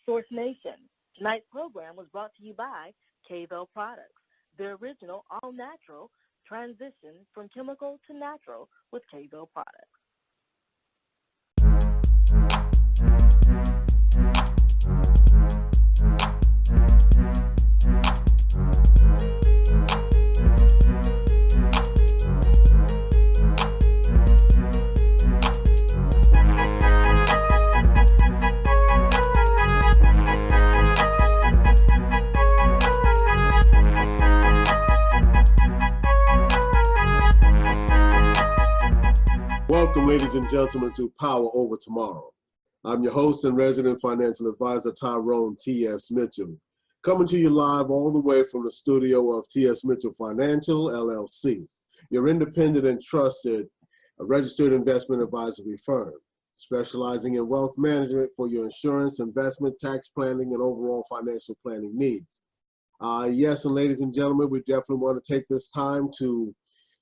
Source Nation. Tonight's program was brought to you by KVEL Products, the original all-natural transition from chemical to natural with KVEL Products. Welcome, ladies and gentlemen, to Power Over Tomorrow. I'm your host and resident financial advisor, Tyrone T.S. Mitchell, coming to you live all the way from the studio of T.S. Mitchell Financial, LLC, your independent and trusted registered investment advisory firm, specializing in wealth management for your insurance, investment, tax planning, and overall financial planning needs. Yes, and ladies and gentlemen, we definitely want to take this time to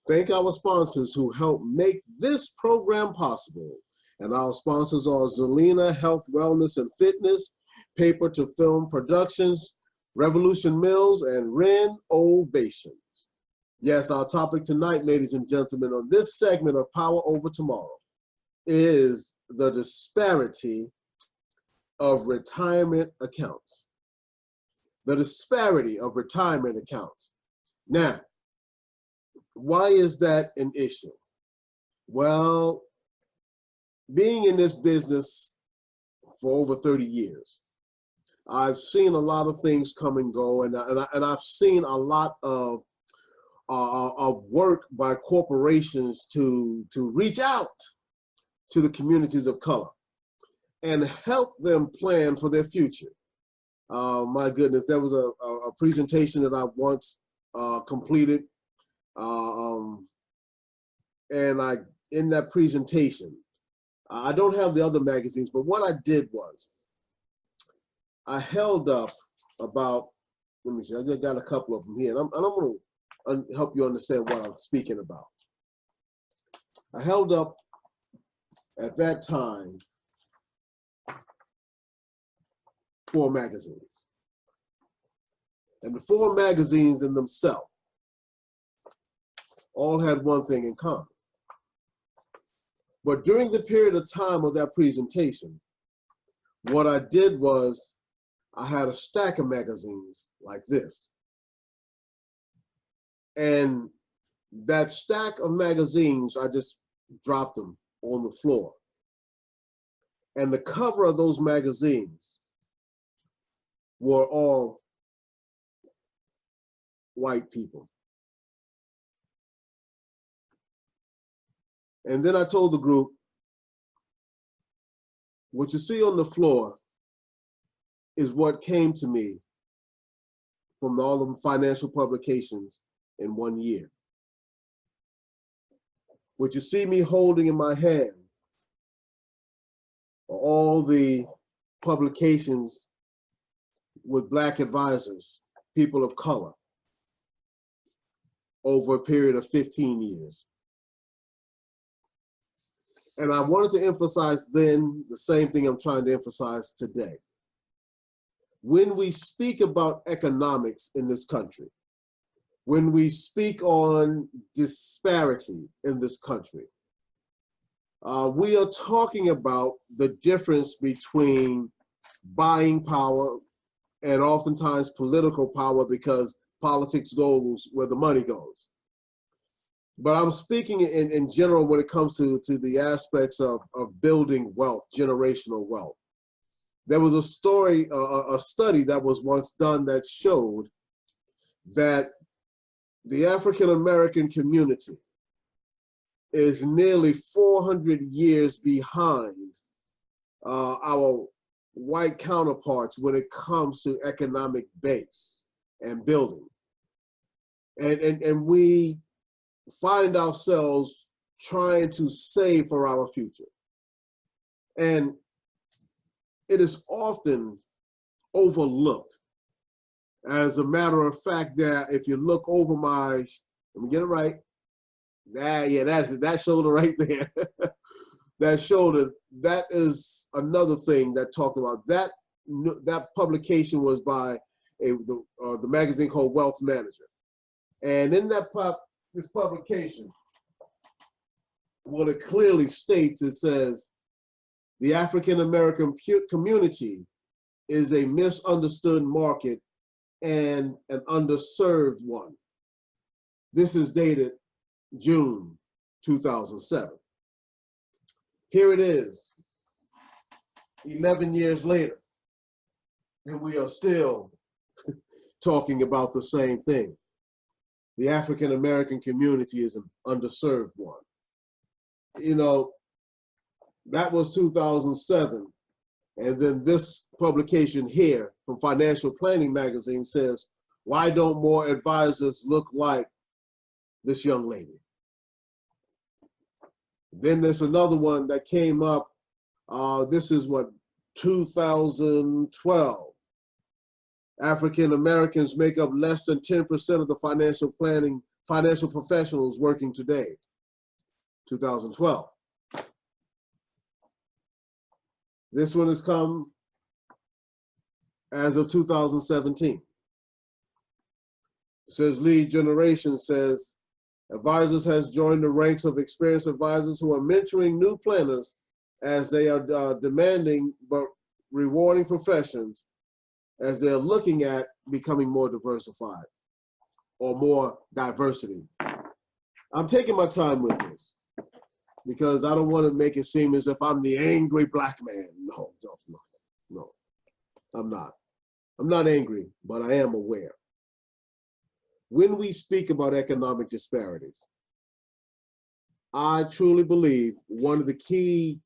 thank our sponsors who help make this program possible. And our sponsors are Zelina Health, Wellness, and Fitness, Paper to Film Productions, Revolution Mills, and Renovations. Yes, our topic tonight, ladies and gentlemen, on this segment of Power Over Tomorrow is the disparity of retirement accounts. The disparity of retirement accounts. Now, why is that an issue? Well, being in this business for over 30 years, I've seen a lot of things come and go, and I've seen a lot of work by corporations to reach out to the communities of color and help them plan for their future. My goodness, there was a presentation that I once completed. And in that presentation, I don't have the other magazines, but what I did was I held up about, let me see, I just got a couple of them here, and I'm going to help you understand what I'm speaking about. I held up at that time 4 magazines, and the 4 magazines in themselves all had one thing in common. But during the period of time of that presentation, what I did was I had a stack of magazines like this. And that stack of magazines, I just dropped them on the floor. And the cover of those magazines were all white people. And then I told the group, what you see on the floor is what came to me from all of the financial publications in 1 year. What you see me holding in my hand are all the publications with Black advisors, people of color, over a period of 15 years. And I wanted to emphasize then the same thing I'm trying to emphasize today. When we speak about economics in this country, when we speak on disparity in this country, we are talking about the difference between buying power and oftentimes political power, because politics goes where the money goes. But I'm speaking in general when it comes to the aspects of building wealth, generational wealth. There was a study that was once done that showed that the African American community is nearly 400 years behind our white counterparts when it comes to economic base and building. And we find ourselves trying to save for our future. And it is often overlooked. As a matter of fact, that if you look over my, let me get it right. That's that shoulder right there. That shoulder, that is another thing that talked about. That that publication was by the magazine called Wealth Manager. And in this publication, what it clearly states, it says, the African American community is a misunderstood market and an underserved one. This is dated June 2007. Here it is, 11 years later, and we are still talking about the same thing. The African American community is an underserved one. You know, that was 2007. And then this publication here from Financial Planning Magazine says, why don't more advisors look like this young lady? Then there's another one that came up. This is what, 2012. African Americans make up less than 10% of the financial professionals working today. 2012. This one has come as of 2017. It says Lead Generation says, advisors has joined the ranks of experienced advisors who are mentoring new planners as they are demanding but rewarding professions as they're looking at becoming more diversified or more diversity. I'm taking my time with this because I don't want to make it seem as if I'm the angry black man. No, I'm not. I'm not angry, but I am aware. When we speak about economic disparities, I truly believe one of the key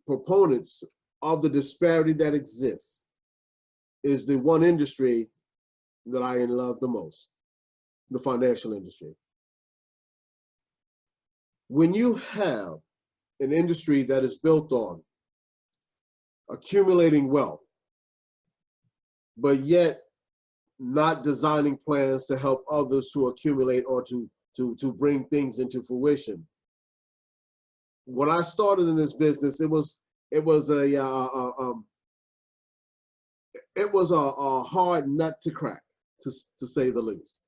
proponents of the disparity that exists is the one industry that I love the most, the financial industry. When you have an industry that is built on accumulating wealth, but yet not designing plans to help others to accumulate or to bring things into fruition. When I started in this business, it was a hard nut to crack, to say the least,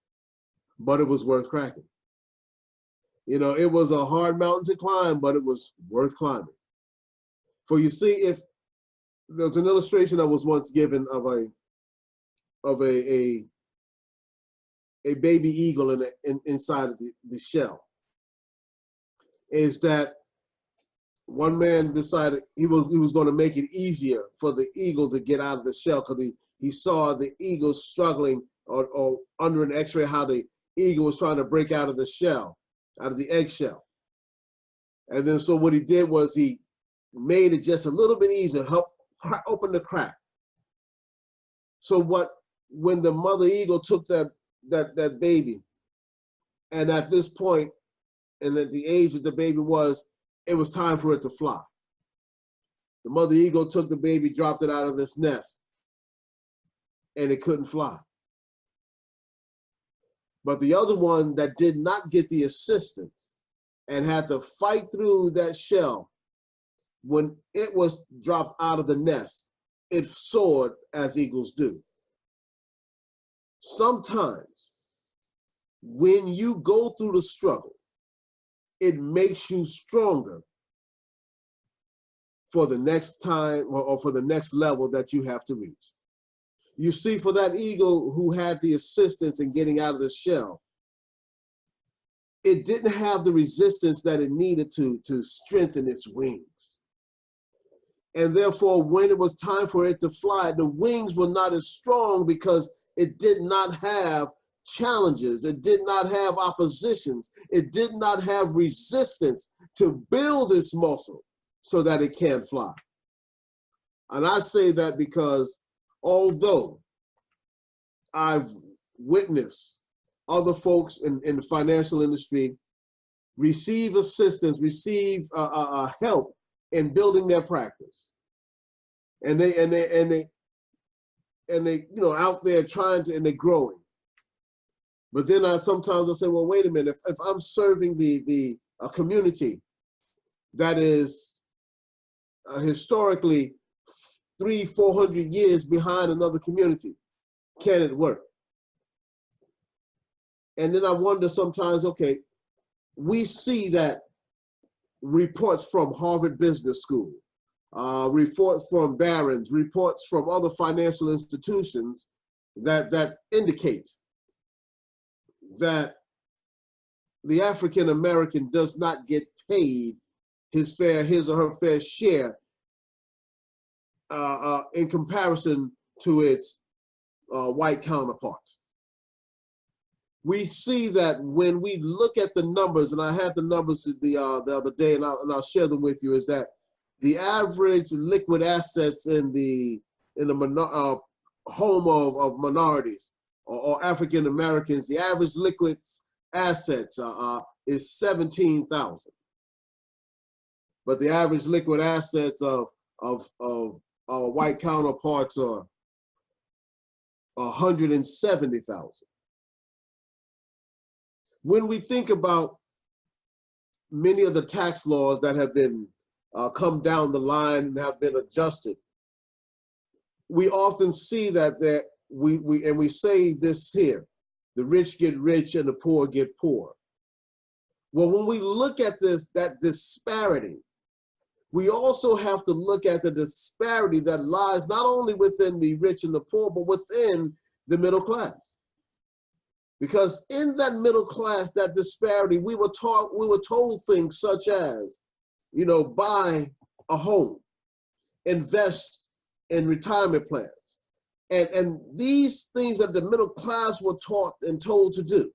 but it was worth cracking. You know, it was a hard mountain to climb, but it was worth climbing. For you see, if there's an illustration that was once given of a baby eagle inside of the shell, is that one man decided he was going to make it easier for the eagle to get out of the shell because he saw the eagle struggling or under an x-ray how the eagle was trying to break out of the shell, out of the eggshell. And then so what he did was he made it just a little bit easier, help open the crack. So when the mother eagle took that baby, and at this point, and at the age that the baby was, it was time for it to fly. The mother eagle took the baby, dropped it out of its nest, and it couldn't fly. But the other one that did not get the assistance and had to fight through that shell, when it was dropped out of the nest, it soared as eagles do. Sometimes when you go through the struggle, it makes you stronger for the next time or for the next level that you have to reach. You see, for that eagle who had the assistance in getting out of the shell, it didn't have the resistance that it needed to strengthen its wings. And therefore, when it was time for it to fly, the wings were not as strong because it did not have challenges. It did not have oppositions. It did not have resistance to build its muscle so that it can fly. And I say that because although I've witnessed other folks in the financial industry receive assistance, receive help in building their practice, and they you know out there trying to, and they're growing. But then sometimes I say, well, wait a minute. If I'm serving a community that is historically 300-400 years behind another community. Can it work? And then I wonder sometimes, okay, we see that reports from Harvard Business School, reports from Barron's, reports from other financial institutions that indicate that the African American does not get paid his or her fair share in comparison to its white counterpart. We see that when we look at the numbers, and I had the numbers the other day, and I'll share them with you, is that the average liquid assets in the home of minorities or African Americans, the average liquid assets is 17,000, but the average liquid assets of our white counterparts are 170,000. When we think about many of the tax laws that have been come down the line and have been adjusted, we often see that we say this here: the rich get rich and the poor get poor. Well, when we look at that disparity, we also have to look at the disparity that lies not only within the rich and the poor, but within the middle class. Because in that middle class, that disparity, we were told things such as, buy a home, invest in retirement plans. And these things that the middle class were taught and told to do.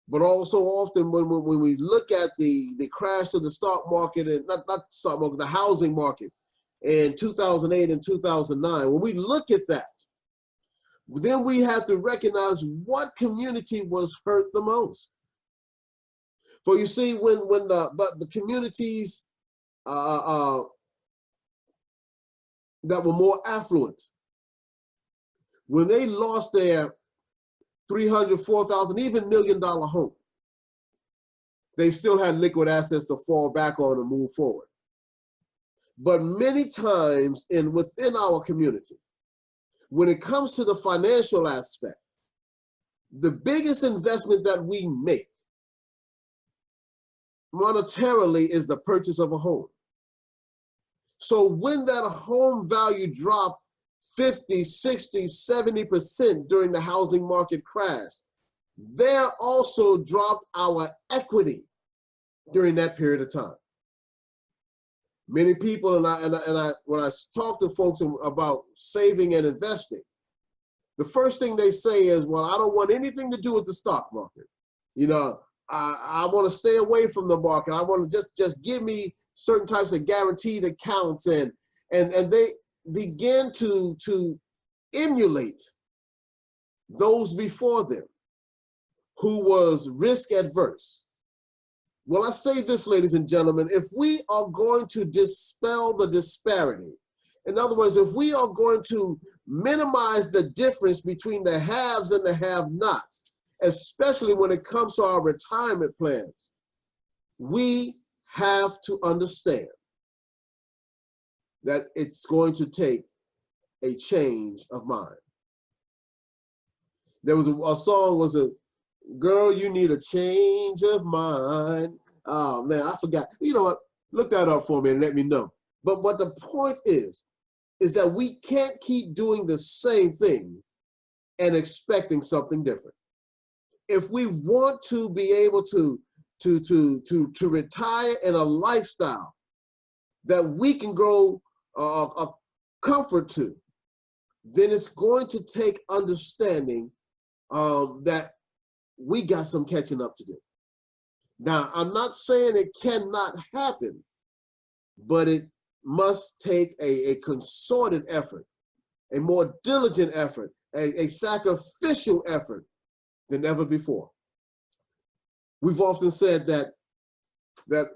But also often when we look at the crash of the stock market, and not stock market, the housing market in 2008 and 2009, when we look at that, then we have to recognize what community was hurt the most. For you see, when the communities that were more affluent, when they lost their $300,000, $4,000, even $1 million home, they still had liquid assets to fall back on and move forward. But many times within our community, when it comes to the financial aspect, the biggest investment that we make monetarily is the purchase of a home. So when that home value dropped 50, 60, 70% during the housing market crash, there also dropped our equity during that period of time. Many people, when I talk to folks about saving and investing, the first thing they say is, well, I don't want anything to do with the stock market. I want to stay away from the market. I want to just give me certain types of guaranteed accounts, and they begin to emulate those before them who was risk adverse. Well, I say this, ladies and gentlemen, if we are going to dispel the disparity, in other words, if we are going to minimize the difference between the haves and the have-nots, especially when it comes to our retirement plans, we have to understand that it's going to take a change of mind. There was a song, was a girl, you need a change of mind. Oh man, I forgot. You know what? Look that up for me and let me know. But what the point is that we can't keep doing the same thing and expecting something different. If we want to be able to retire in a lifestyle that we can grow a comfort to, then it's going to take understanding that we got some catching up to do. Now, I'm not saying it cannot happen, but it must take a concerted effort, a more diligent effort, a sacrificial effort than ever before. We've often said that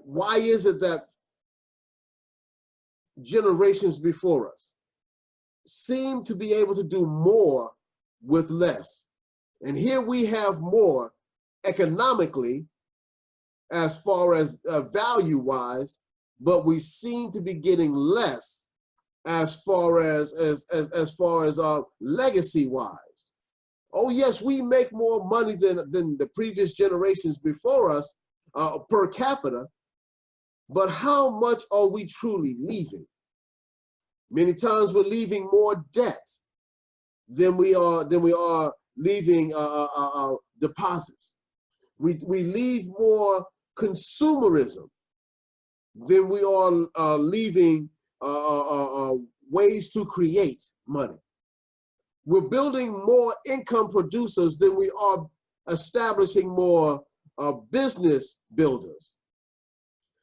why is it that generations before us seem to be able to do more with less? And here we have more economically as far as value-wise, but we seem to be getting less as far as legacy wise. Oh yes, we make more money than the previous generations before us per capita, but how much are we truly leaving? Many times we're leaving more debt than we are leaving deposits. We leave more consumerism than we are leaving ways to create money. We're building more income producers than we are establishing more business builders.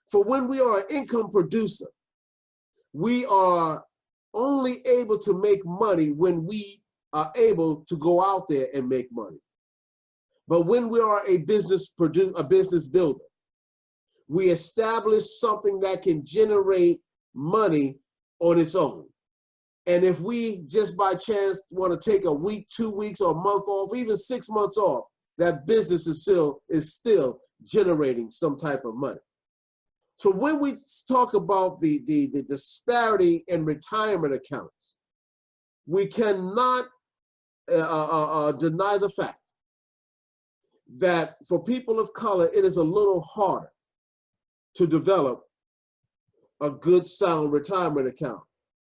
For when we are an income producer, we are only able to make money when we are able to go out there and make money. But when we are a business builder, we establish something that can generate money on its own. And if we just by chance want to take a week, 2 weeks, or a month off, even 6 months off, that business is still generating some type of money. So when we talk about the disparity in retirement accounts, we cannot deny the fact that for people of color, it is a little harder to develop a good, sound retirement account.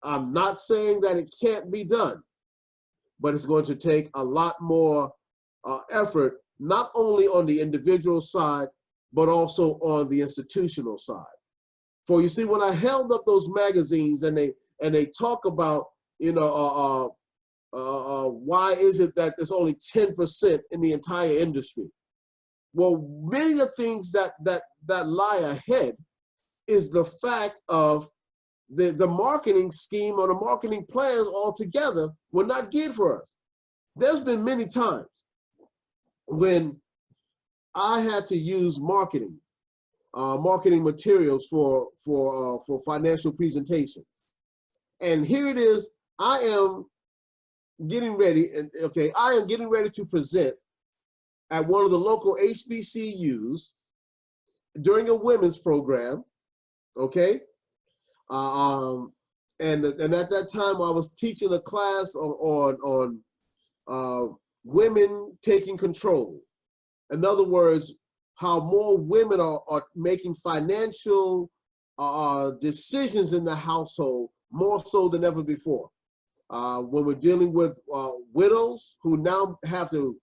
I'm not saying that it can't be done, but it's going to take a lot more effort, not only on the individual side, but also on the institutional side. For you see, when I held up those magazines and they talk about, why is it that there's only 10% in the entire industry? Well, many of the things that lie ahead is the fact of the marketing scheme or the marketing plans altogether were not geared for us. There's been many times when I had to use marketing materials for financial presentations. And here it is, I am getting ready to present at one of the local HBCUs during a women's program, okay? And at that time I was teaching a class on women taking control. In other words, how more women are making financial decisions in the household more so than ever before. When we're dealing with widows who now have to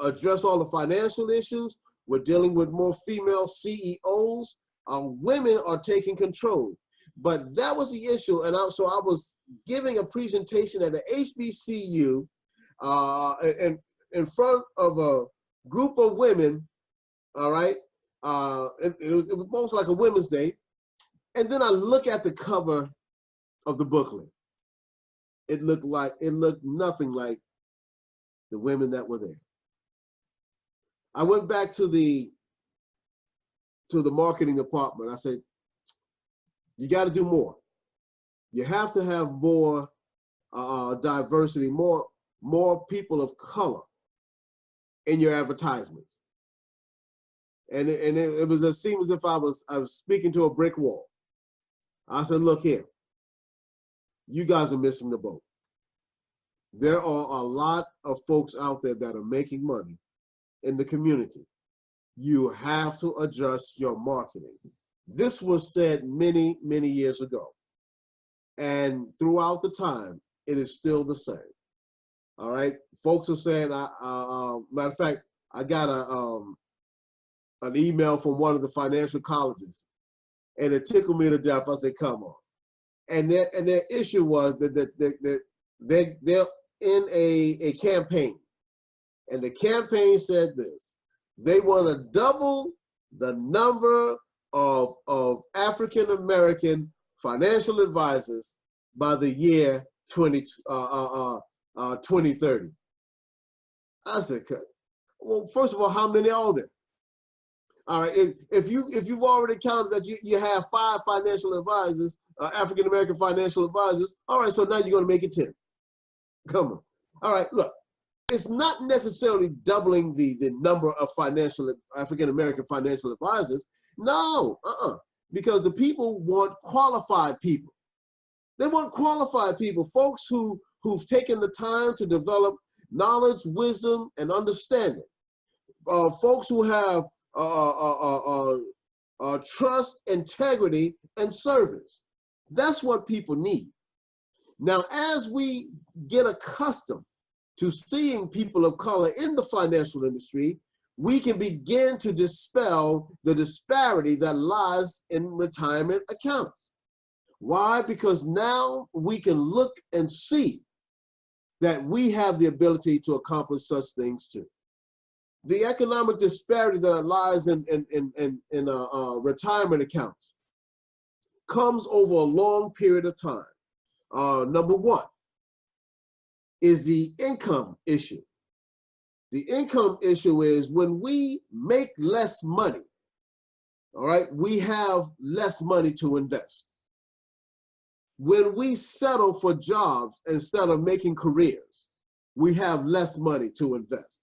address all the financial issues, we're dealing with more female CEOs. Women are taking control. But that was the issue, and so I was giving a presentation at the HBCU in front of a group of women, all right? It was almost like a Women's Day. And then I look at the cover of the booklet. It looked nothing like the women that were there. I went back to the marketing department. I said, you got to do more. You have to have more diversity, more people of color in your advertisements. And it seemed as if I was speaking to a brick wall. I said, look here, you guys are missing the boat. There are a lot of folks out there that are making money in the community. You have to adjust your marketing. This was said many, many years ago. And throughout the time, it is still the same. All right. Folks are saying, matter of fact, I got an email from one of the financial colleges, and it tickled me to death. I said, come on. And their issue was that they're in a campaign. And the campaign said this: they want to double the number of African American financial advisors by the year 2030. I said, well, first of all, how many are there? All right, if you've already counted that you have 5 financial advisors, African American financial advisors, all right, so now you're going to make it 10. Come on. All right, look, it's not necessarily doubling the number of African American financial advisors. No, because the people want qualified people. They want qualified people, folks who've taken the time to develop knowledge, wisdom, and understanding. Folks who have trust, integrity, and service. That's what people need. Now, as we get accustomed to seeing people of color in the financial industry, we can begin to dispel the disparity that lies in retirement accounts. Why? Because now we can look and see that we have the ability to accomplish such things too. The economic disparity that lies in retirement accounts comes over a long period of time. Number one is the income issue. The income issue is when we make less money, all right, we have less money to invest. When we settle for jobs instead of making careers, we have less money to invest.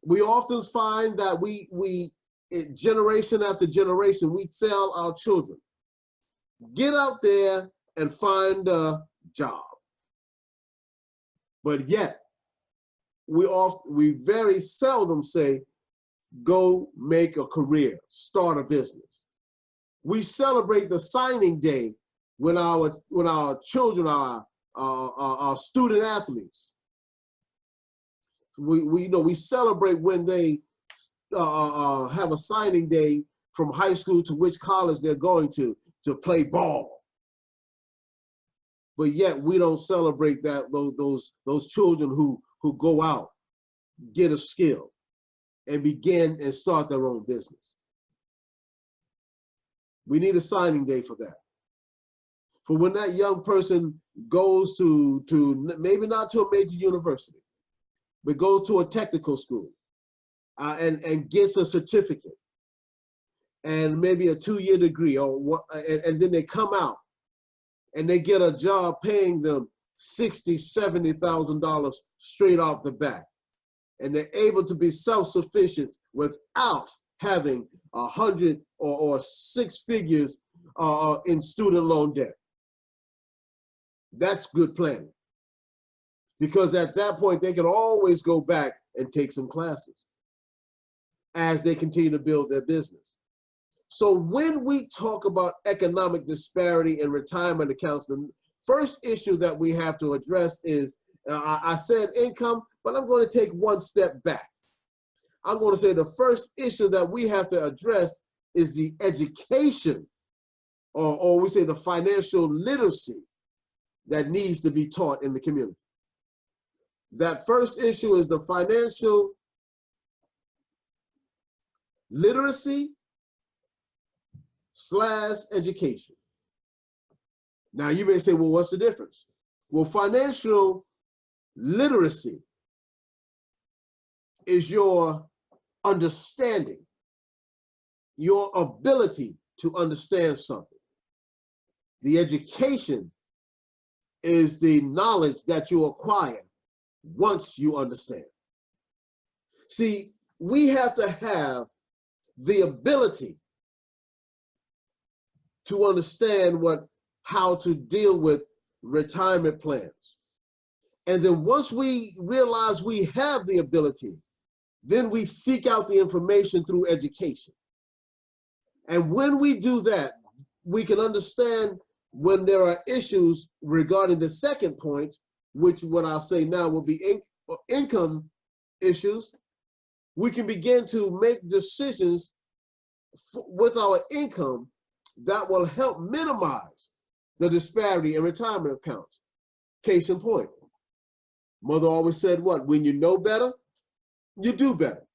We often find that we generation after generation, we tell our children, get out there and find a job. But yet, we very seldom say, go make a career, start a business. We celebrate the signing day when our children are student athletes. We celebrate when they have a signing day from high school to which college they're going to play ball. But yet we don't celebrate that those children who go out, get a skill, and begin and start their own business. We need a signing day for that. For when that young person goes to maybe not to a major university, but goes to a technical school and gets a certificate and maybe a 2-year degree, and then they come out and they get a job paying them $60,000, $70,000 straight off the bat. And they're able to be self-sufficient without having 100 or 6 figures in student loan debt. That's good planning. Because at that point, they can always go back and take some classes as they continue to build their business. So when we talk about economic disparity in retirement accounts, the first issue that we have to address is, I said income, but I'm going to take one step back. I'm going to say the first issue that we have to address is the education, or we say the financial literacy that needs to be taught in the community. That first issue is the financial literacy / education. Now you may say, well, what's the difference? Well, financial literacy is your understanding, your ability to understand something. The education is the knowledge that you acquire once you understand. See, we have to have the ability to understand how to deal with retirement plans. And then once we realize we have the ability, then we seek out the information through education. And when we do that, we can understand when there are issues regarding the second point, which what I'll say now will be income issues. We can begin to make decisions with our income that will help minimize the disparity in retirement accounts. Case in point, mother always said what? When you know better, you do better.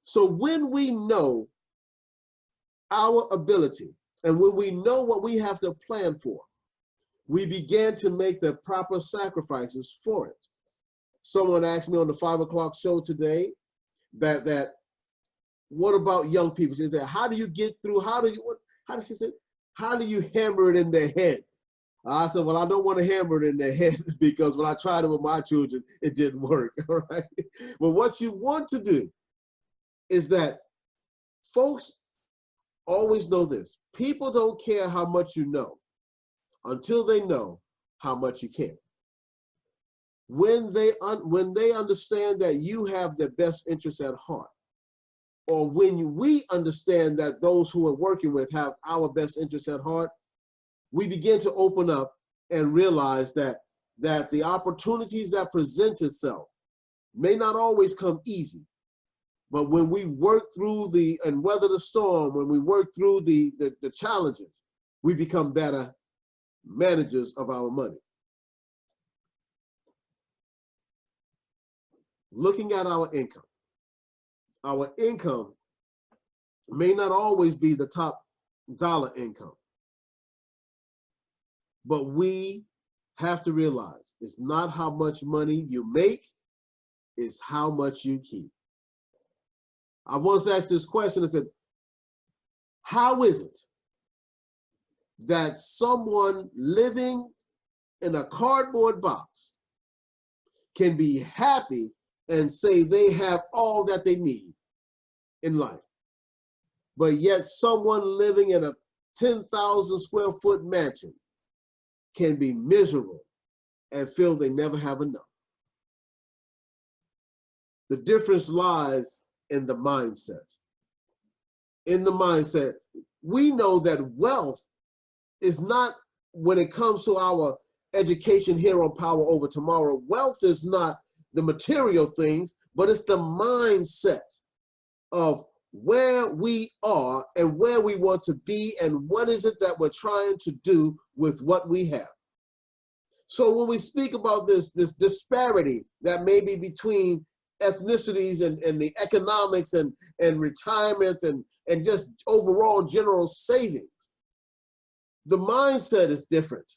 So when we know our ability and when we know what we have to plan for, we begin to make the proper sacrifices for it. Someone asked me on the 5 o'clock show today that what about young people? She said, how do you get through? How did she say? How do you hammer it in their head? I said, well, I don't want to hammer it in their head because when I tried it with my children, it didn't work, all right? But what you want to do is that folks always know this. People don't care how much you know until they know how much you care. When they understand that you have their best interests at heart, or when we understand that those who we're working with have our best interests at heart, we begin to open up and realize that the opportunities that present itself may not always come easy. But when we work through and weather the storm, when we work through the challenges, we become better managers of our money. Looking at our income may not always be the top dollar income, but we have to realize it's not how much money you make, it's how much you keep. I once asked this question, I said, how is it that someone living in a cardboard box can be happy and say they have all that they need in life, but yet someone living in a 10,000 square foot mansion can be miserable and feel they never have enough? The difference lies in the mindset. In the mindset, we know that wealth is not, when it comes to our education here on Power Over Tomorrow, wealth is not the material things, but it's the mindset of where we are and where we want to be and what is it that we're trying to do with what we have. So when we speak about this disparity that may be between ethnicities and the economics and retirement and just overall general savings, the mindset is different.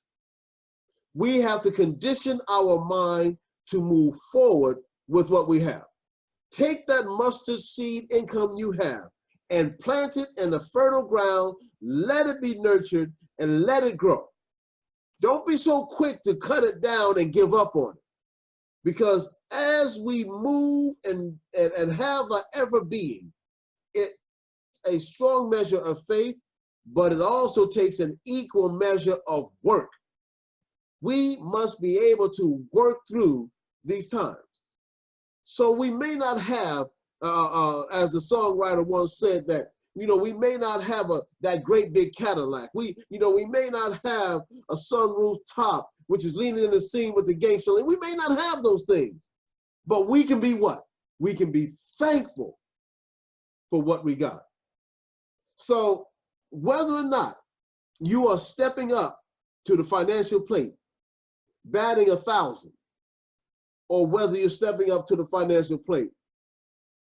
We have to condition our mind to move forward with what we have. Take that mustard seed income you have and plant it in the fertile ground, let it be nurtured and let it grow. Don't be so quick to cut it down and give up on it. Because as we move and have an ever being, it's a strong measure of faith, but it also takes an equal measure of work. We must be able to work through these times. So we may not have, as the songwriter once said, that we may not have that great big Cadillac. We may not have a sunroof top, which is leaning in the scene with the gangster. We may not have those things, but we can be what? We can be thankful for what we got. So whether or not you are stepping up to the financial plate, batting 1,000, or whether you're stepping up to the financial plate,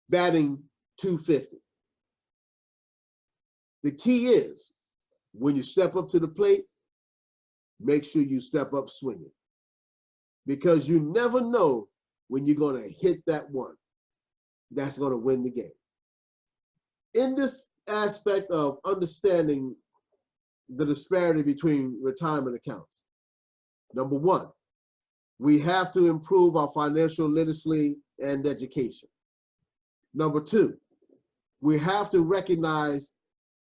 batting 250. The key is, when you step up to the plate, make sure you step up swinging. Because you never know when you're going to hit that one that's going to win the game. In this aspect of understanding the disparity between retirement accounts, number one, we have to improve our financial literacy and education. Number two, we have to recognize,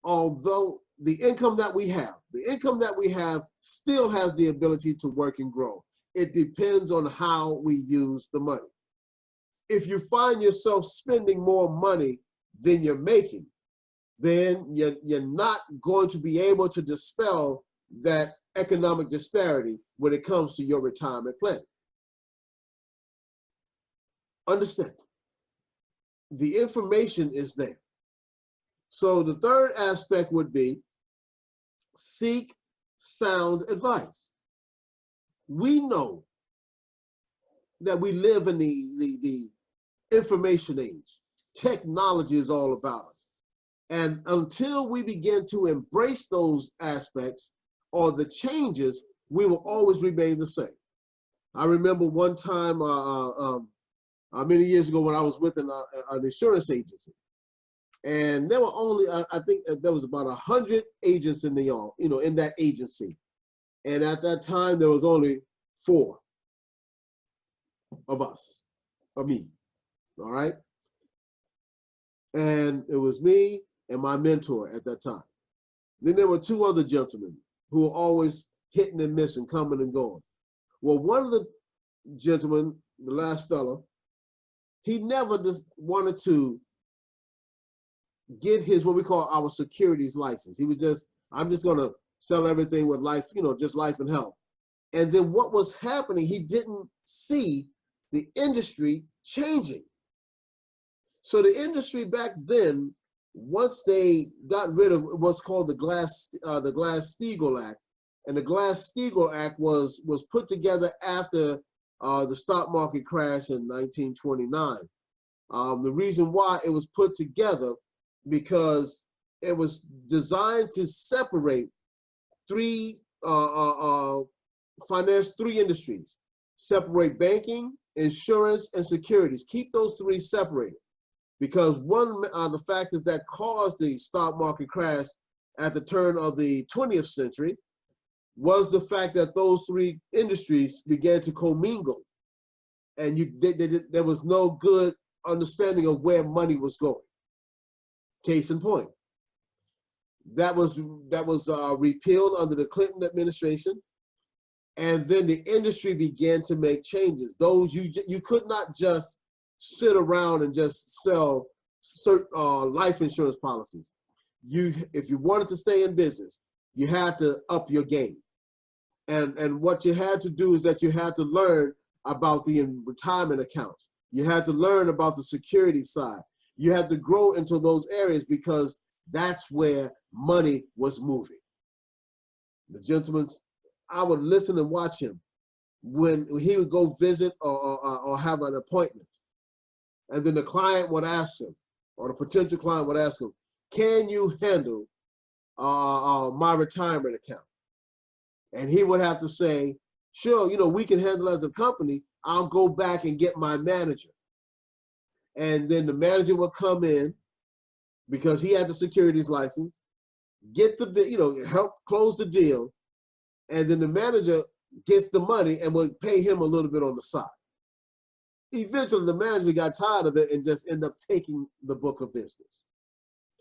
although the income that we have still has the ability to work and grow. It depends on how we use the money. If you find yourself spending more money than you're making, then you're not going to be able to dispel that economic disparity when it comes to your retirement plan. Understand, the information is there. So the third aspect would be seek sound advice. We know that we live in the information age. Technology is all about us. And until we begin to embrace those aspects or the changes, we will always remain the same. I remember one time many years ago when I was with an insurance agency. And there were only, I think there was about 100 agents in in that agency. And at that time, there was only 4 of us, of me, all right? And it was me and my mentor at that time. Then there were 2 other gentlemen who were always hitting and missing, coming and going. Well, one of the gentlemen, the last fellow, he never just wanted to get his, what we call our securities license. He was just, I'm just going to sell everything with life, just life and health. And then what was happening, he didn't see the industry changing. So the industry back then, once they got rid of what's called the Glass-Steagall Act, and the Glass-Steagall Act was put together after the stock market crash in 1929. The reason why it was put together, because it was designed to separate three industries: separate banking, insurance, and securities. Keep those three separated, because one of the factors that caused the stock market crash at the turn of the 20th century was the fact that those three industries began to commingle, and there was no good understanding of where money was going. Case in point, that was repealed under the Clinton administration, and then the industry began to make changes. Those you could not just sit around and just sell certain life insurance policies. If you wanted to stay in business, you had to up your game. And what you had to do is that you had to learn about the retirement accounts. You had to learn about the security side. You had to grow into those areas, because that's where money was moving. The gentleman, I would listen and watch him when he would go visit or have an appointment. And then the client would ask him, or the potential client would ask him, can you handle my retirement account? And he would have to say, sure, we can handle as a company. I'll go back and get my manager. And then the manager would come in, because he had the securities license, get the, help close the deal. And then the manager gets the money and would pay him a little bit on the side. Eventually, the manager got tired of it and just ended up taking the book of business.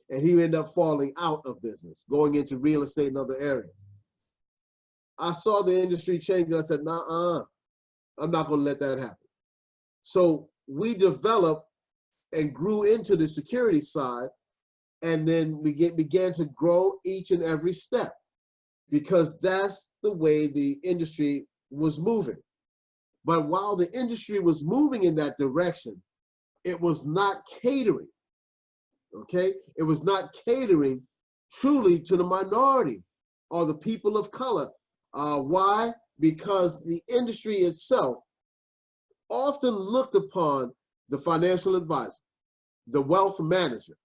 And he ended up falling out of business, going into real estate and other areas. I saw the industry change, and I said, nah, I'm not going to let that happen. So we developed and grew into the security side, and then we began to grow each and every step, because that's the way the industry was moving. But while the industry was moving in that direction, it was not catering, okay? It was not catering truly to the minority or the people of color. Why? Because the industry itself often looked upon the financial advisor, the wealth manager,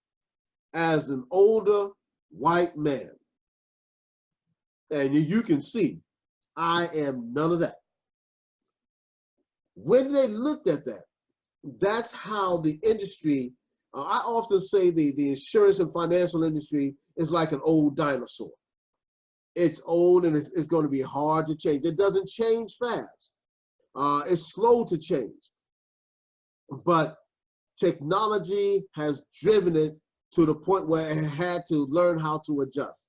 as an older white man. And you can see, I am none of that. When they looked at that, that's how the industry, I often say the insurance and financial industry is like an old dinosaur. It's old, and it's going to be hard to change. It doesn't change fast. It's slow to change. But technology has driven it to the point where it had to learn how to adjust.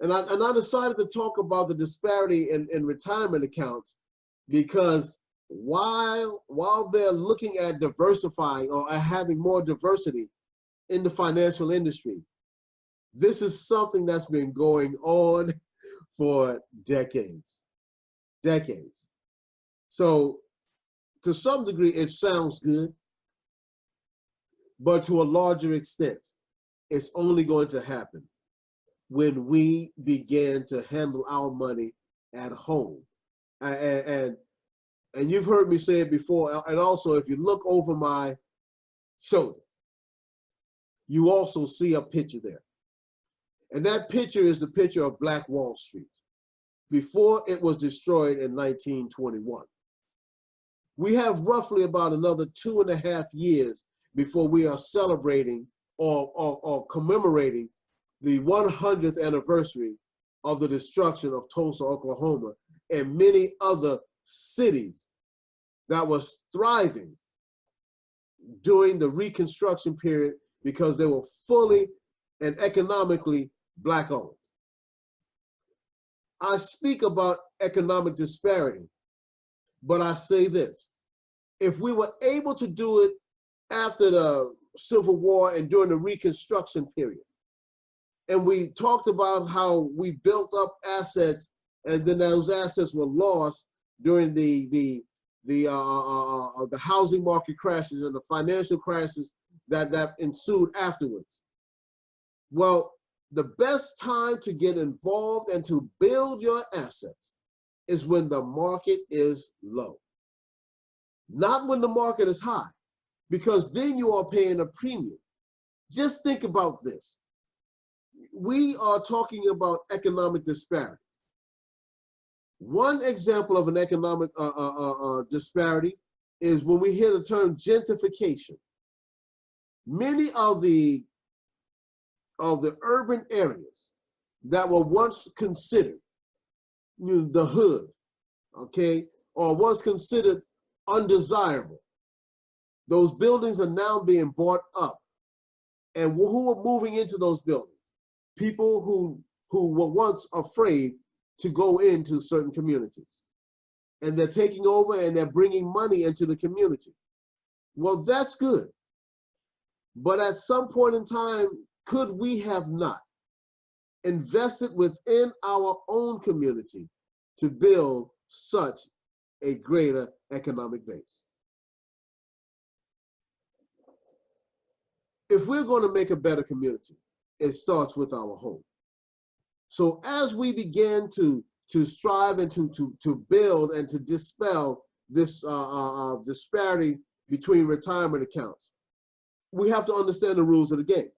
And I decided to talk about the disparity in retirement accounts, because while they're looking at diversifying or having more diversity in the financial industry, this is something that's been going on for decades. So to some degree, it sounds good, but to a larger extent, it's only going to happen when we begin to handle our money at home. And you've heard me say it before, and also if you look over my shoulder, you also see a picture there. And that picture is the picture of Black Wall Street before it was destroyed in 1921. We have roughly about another 2.5 years before we are celebrating or commemorating the 100th anniversary of the destruction of Tulsa, Oklahoma, and many other cities that was thriving during the Reconstruction period because they were fully and economically Black owned. I speak about economic disparity, but I say this. If we were able to do it after the Civil War and during the Reconstruction period, and we talked about how we built up assets and then those assets were lost during the housing market crashes and the financial crashes that ensued afterwards. Well, the best time to get involved and to build your assets is when the market is low, not when the market is high, because then you are paying a premium. Just think about this. We are talking about economic disparities. One example of an economic disparity is when we hear the term gentrification. Many of the urban areas that were once considered the hood, okay, or was considered undesirable, those buildings are now being bought up. And who are moving into those buildings? People who were once afraid to go into certain communities. And they're taking over and they're bringing money into the community. Well, that's good. But at some point in time, could we have not invested within our own community to build such a greater economic base? If we're going to make a better community, it starts with our home. So as we begin to strive and to build and to dispel this disparity between retirement accounts, we have to understand the rules of the game.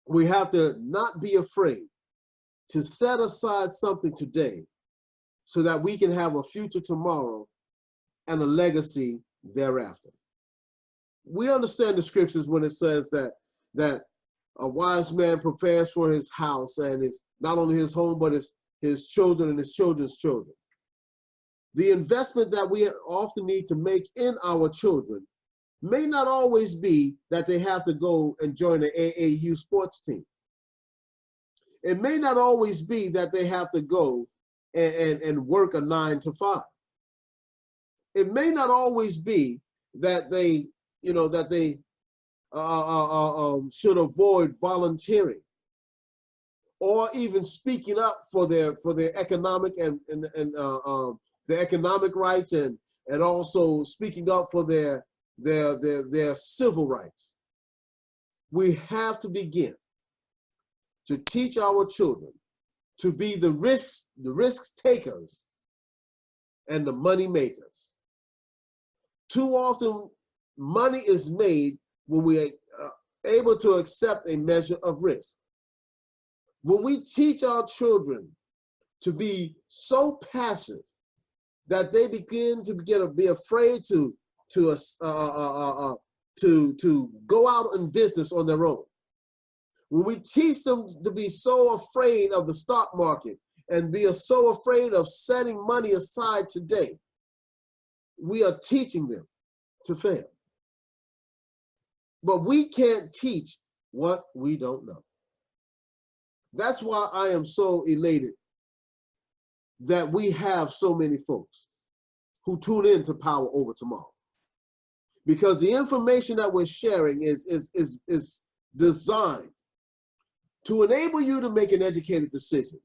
We have to not be afraid to set aside something today so that we can have a future tomorrow and a legacy thereafter. We understand the scriptures when it says that a wise man prepares for his house, and it's not only his home, but his children and his children's children. The investment that we often need to make in our children may not always be that they have to go and join an AAU sports team. It may not always be that they have to go and work a 9 to 5. It may not always be that they should avoid volunteering or even speaking up for their economic and their economic rights and also speaking up for their civil rights. We have to begin to teach our children to be the risk takers and the money makers. Too often, money is made when we are able to accept a measure of risk. When we teach our children to be so passive that they begin to be afraid to go out in business on their own. When we teach them to be so afraid of the stock market and be so afraid of setting money aside today, we are teaching them to fail. But we can't teach what we don't know. That's why I am so elated that we have so many folks who tune in to Power Over Tomorrow. Because the information that we're sharing is designed to enable you to make an educated decision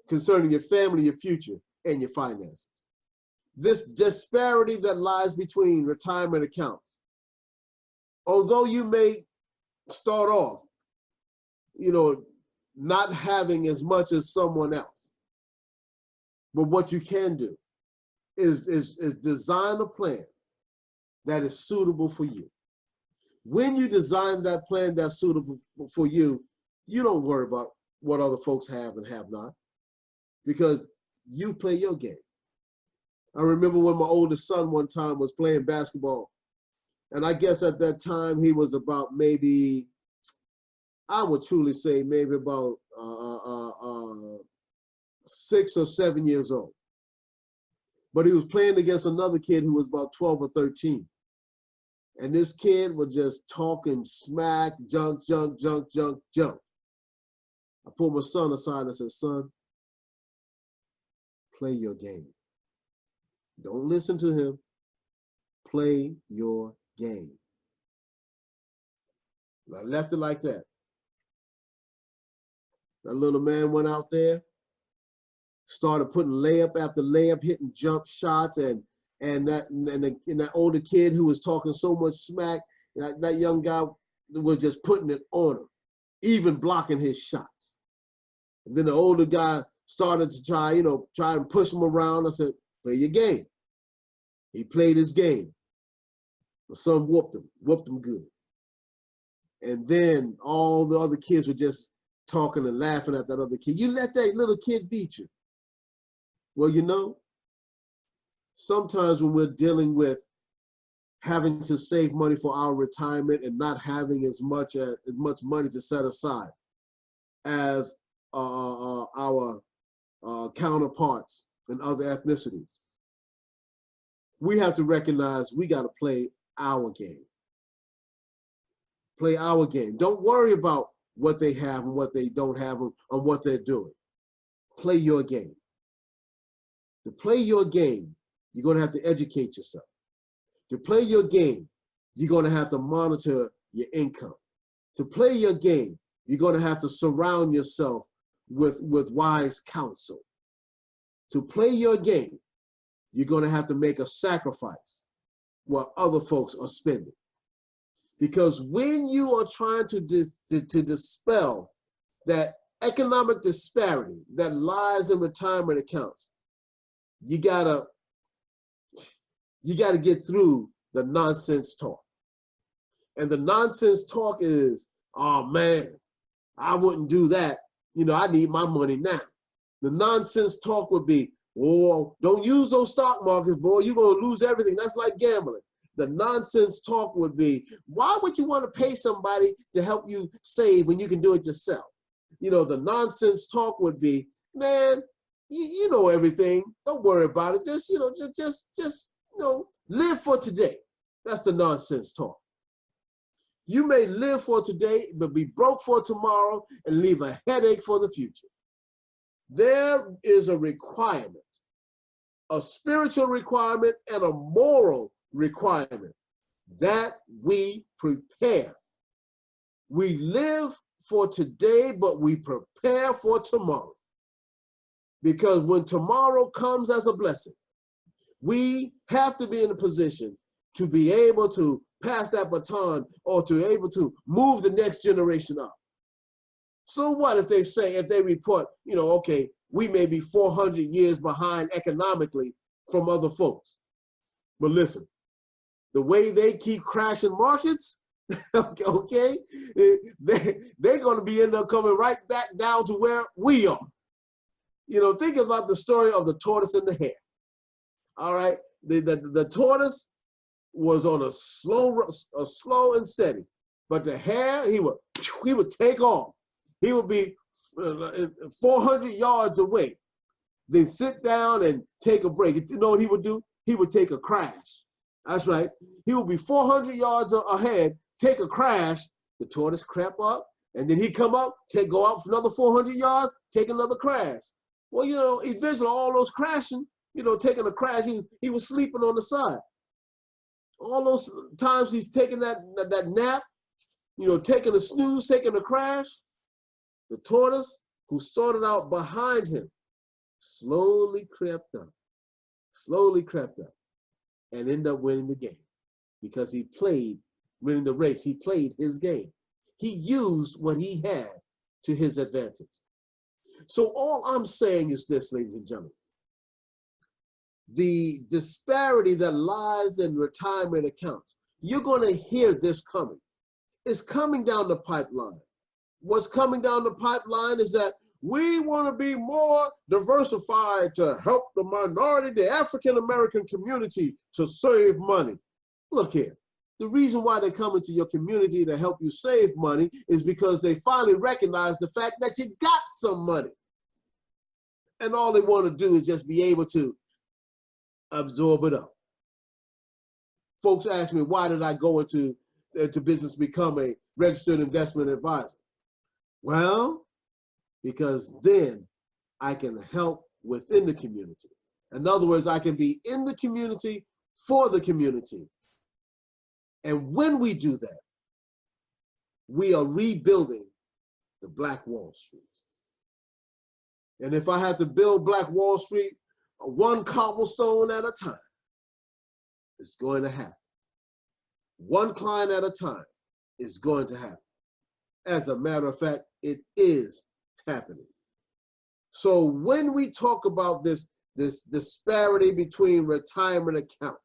concerning your family, your future, and your finances. This disparity that lies between retirement accounts, although you may start off, not having as much as someone else, but what you can do is design a plan that is suitable for you. When you design that plan that's suitable for you, you don't worry about what other folks have and have not, because you play your game. I remember when my oldest son one time was playing basketball, and I guess at that time he was about maybe, I would truly say maybe about 6 or 7 years old. But he was playing against another kid who was about 12 or 13. And this kid was just talking smack, junk. I pulled my son aside and said, son, Play your game. Don't listen to him. Play your game. I left it like that. That little man went out there, started putting layup after layup, hitting jump shots, and that older kid who was talking so much smack, that young guy was just putting it on him, even blocking his shots. And then the older guy started to try and push him around. I said, play your game. He played his game. The son whooped him good. And then all the other kids were just talking and laughing at that other kid. You let that little kid beat you. Well, sometimes when we're dealing with having to save money for our retirement and not having as much money to set aside as our counterparts in other ethnicities, we have to recognize we got to play our game. Play our game. Don't worry about what they have and what they don't have and what they're doing. Play your game. To play your game, you're going to have to educate yourself. To play your game, you're going to have to monitor your income. To play your game, you're going to have to surround yourself with wise counsel. To play your game, you're going to have to make a sacrifice while other folks are spending. Because when you are trying to dispel that economic disparity that lies in retirement accounts, you gotta get through the nonsense talk. And the nonsense talk is, oh man, I wouldn't do that. I need my money now. The nonsense talk would be, oh, don't use those stock markets, boy, you're gonna lose everything. That's like gambling. The nonsense talk would be, why would you want to pay somebody to help you save when you can do it yourself? The nonsense talk would be, man, you know everything. Don't worry about it. Just live for today. That's the nonsense talk. You may live for today, but be broke for tomorrow and leave a headache for the future. There is a requirement, a spiritual requirement and a moral requirement that we prepare. We live for today, but we prepare for tomorrow. Because when tomorrow comes as a blessing, we have to be in a position to be able to pass that baton or to be able to move the next generation up. So what if they report, okay, we may be 400 years behind economically from other folks. But listen, the way they keep crashing markets, okay, they're going to be end up coming right back down to where we are. Think about the story of the tortoise and the hare. All right, the tortoise was on a slow and steady, but the hare, he would take off. He would be 400 yards away, then sit down and take a break. You know what he would do? He would take a crash. That's right. He would be 400 yards ahead, take a crash. The tortoise crept up, and then he'd come up, go out for another 400 yards, take another crash. Well, eventually all those crashing, taking a crash, he was sleeping on the side. All those times he's taking that nap, taking a snooze, taking a crash, the tortoise, who started out behind him, slowly crept up, and ended up winning the game because winning the race. He played his game. He used what he had to his advantage. So all I'm saying is this, ladies and gentlemen. The disparity that lies in retirement accounts, you're going to hear this coming. It's coming down the pipeline. What's coming down the pipeline is that we want to be more diversified to help the minority, the African-American community, to save money. Look here. The reason why they come into your community to help you save money is because they finally recognize the fact that you got some money. And all they want to do is just be able to absorb it up. Folks ask me, why did I go into business, become a registered investment advisor? Well, because then I can help within the community. In other words, I can be in the community for the community. And when we do that, we are rebuilding the Black Wall Street. And if I have to build Black Wall Street one cobblestone at a time, it's going to happen. One client at a time is going to happen. As a matter of fact, it is happening. So when we talk about this disparity between retirement accounts,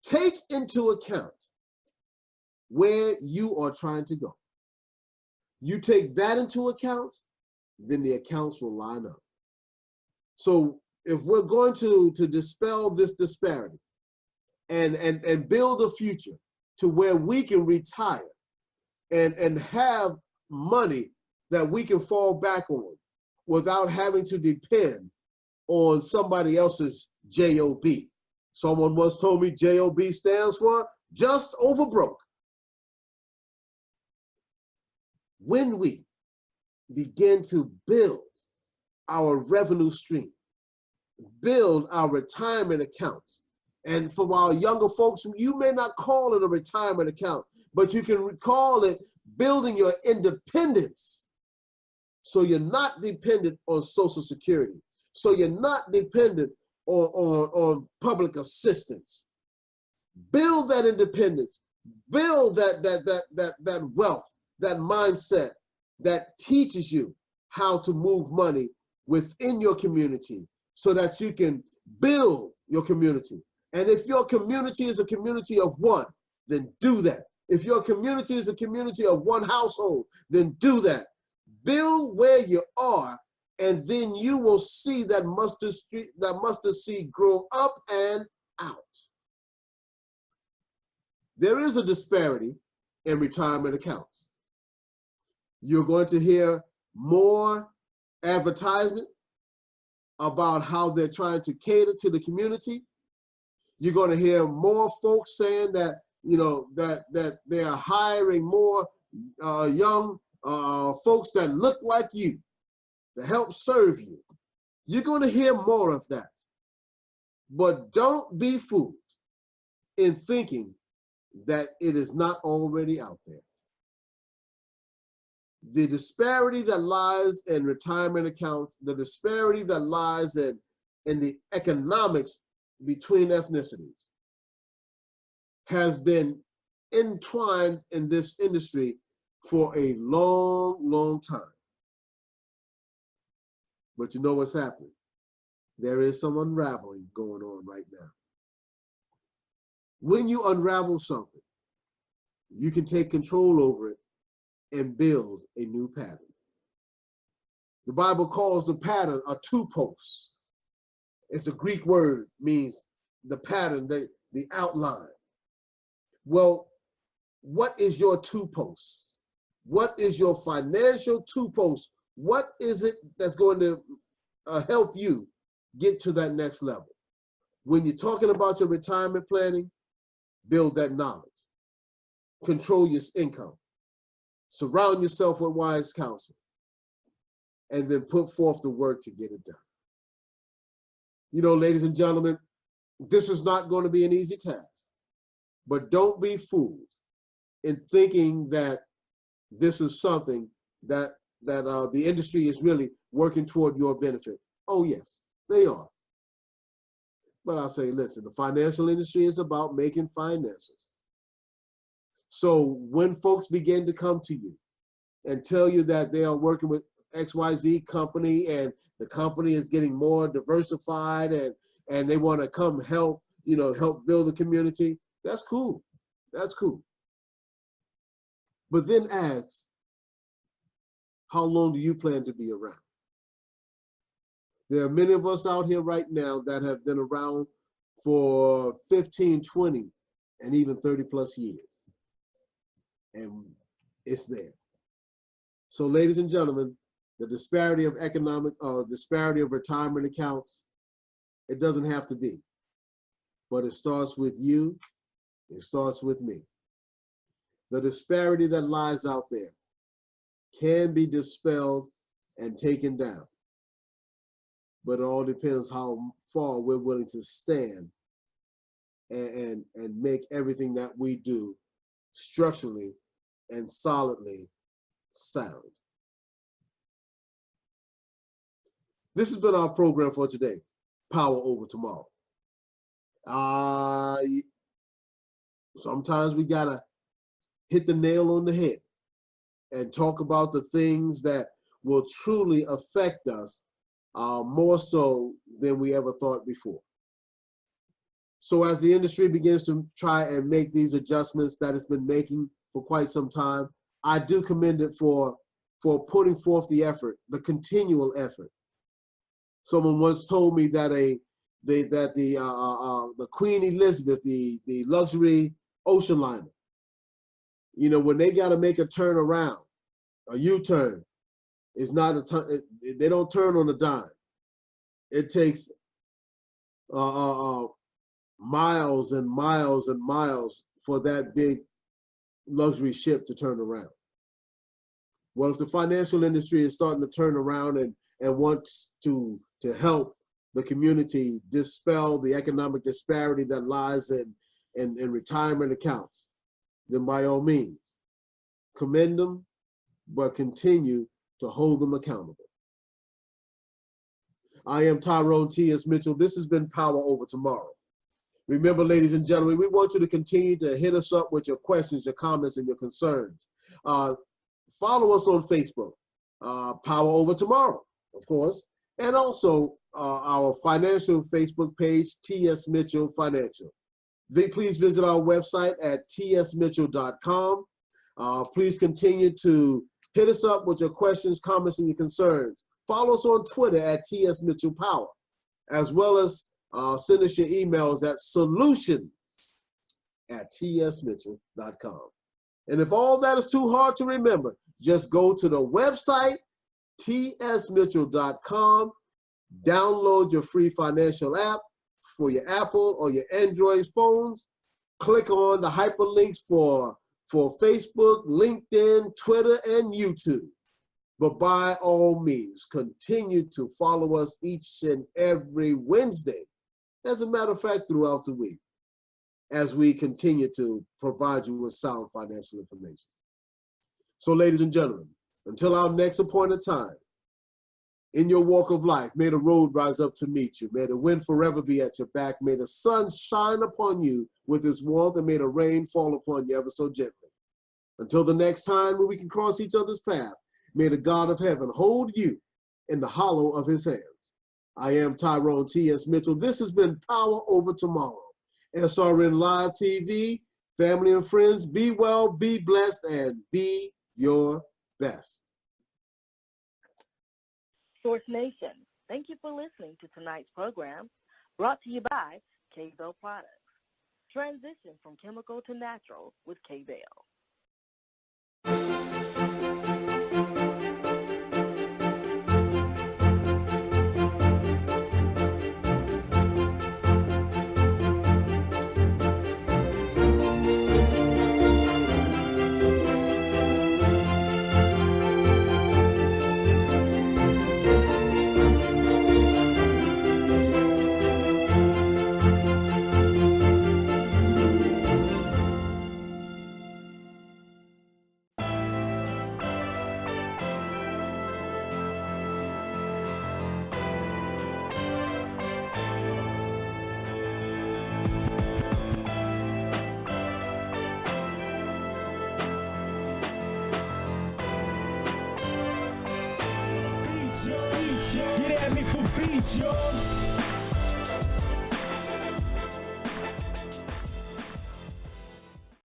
take into account where you are trying to go. You take that into account, then the accounts will line up. So if we're going to dispel this disparity and build a future to where we can retire and have money that we can fall back on without having to depend on somebody else's JOB. Someone once told me JOB stands for just over broke. When we begin to build our revenue stream, build our retirement accounts, and for our younger folks, you may not call it a retirement account, but you can call it building your independence. So you're not dependent on Social Security. So you're not dependent on public assistance. Build that independence. Build that wealth, that mindset that teaches you how to move money within your community so that you can build your community. And if your community is a community of one, then do that. If your community is a community of one household, then do that. Build where you are, and then you will see that mustard seed grow up and out. There is a disparity in retirement accounts. You're going to hear more advertisement about how they're trying to cater to the community. You're going to hear more folks saying that, that they are hiring more young folks that look like you to help serve you. You're going to hear more of that. But don't be fooled in thinking that it is not already out there. The disparity that lies in retirement accounts, the disparity that lies in the economics between ethnicities has been entwined in this industry for a long, long time. But you know what's happening? There is some unraveling going on right now. When you unravel something, you can take control over it and build a new pattern. The Bible calls the pattern a two-post. It's a Greek word, means the pattern, the outline. Well, what is your two-post? What is your financial two-post? What is it that's going to help you get to that next level? When you're talking about your retirement planning, build that knowledge. Control your income. Surround yourself with wise counsel. And then put forth the work to get it done. You know, ladies and gentlemen, this is not going to be an easy task. But don't be fooled in thinking that this is something that the industry is really working toward your benefit. Oh, yes, they are. But I'll say, listen, the financial industry is about making finances. So when folks begin to come to you and tell you that they are working with XYZ company and the company is getting more diversified and they want to come help build a community, that's cool. That's cool. But then ask, how long do you plan to be around? There are many of us out here right now that have been around for 15, 20, and even 30 plus years. And it's there. So ladies and gentlemen, the disparity of disparity of retirement accounts, it doesn't have to be. But it starts with you, it starts with me. The disparity that lies out there can be dispelled and taken down. but it all depends how far we're willing to stand and make everything that we do structurally and solidly sound. This has been our program for today, Power Over Tomorrow. Sometimes we gotta hit the nail on the head and talk about the things that will truly affect us more so than we ever thought before. So as the industry begins to try and make these adjustments that it's been making for quite some time, I do commend it for putting forth the effort, the continual effort. Someone once told me that the Queen Elizabeth, the luxury ocean liner, you know, when they got to make a turn around, a U-turn, it's not a turn. They don't turn on a dime. It takes miles and miles and miles for that big luxury ship to turn around. Well, if the financial industry is starting to turn around and wants to help the community dispel the economic disparity that lies in retirement accounts, then by all means, commend them, but continue to hold them accountable. I am Tyrone T.S. Mitchell. This has been Power Over Tomorrow. Remember, ladies and gentlemen, we want you to continue to hit us up with your questions, your comments, and your concerns. Follow us on Facebook, Power Over Tomorrow, of course, and also our financial Facebook page, T.S. Mitchell Financial. Please visit our website at tsmitchell.com. Please continue to hit us up with your questions, comments, and your concerns. Follow us on Twitter at TS Mitchell Power, as well as send us your emails at solutions@tsmitchell.com. And if all that is too hard to remember, just go to the website, tsmitchell.com, download your free financial app for your Apple or your Android phones, click on the hyperlinks for Facebook, LinkedIn, Twitter, and YouTube. But by all means, continue to follow us each and every Wednesday. As a matter of fact, throughout the week, as we continue to provide you with sound financial information. So, ladies and gentlemen, until our next appointed time, in your walk of life, may the road rise up to meet you. May the wind forever be at your back. May the sun shine upon you with his warmth, and may the rain fall upon you ever so gently. Until the next time when we can cross each other's path, may the God of heaven hold you in the hollow of his hands. I am Tyrone T.S. Mitchell. This has been Power Over Tomorrow. SRN Live TV, family and friends, be well, be blessed, and be your best. Source Nation, thank you for listening to tonight's program, brought to you by K-Bell Products. Transition from chemical to natural with K-Bell. Yo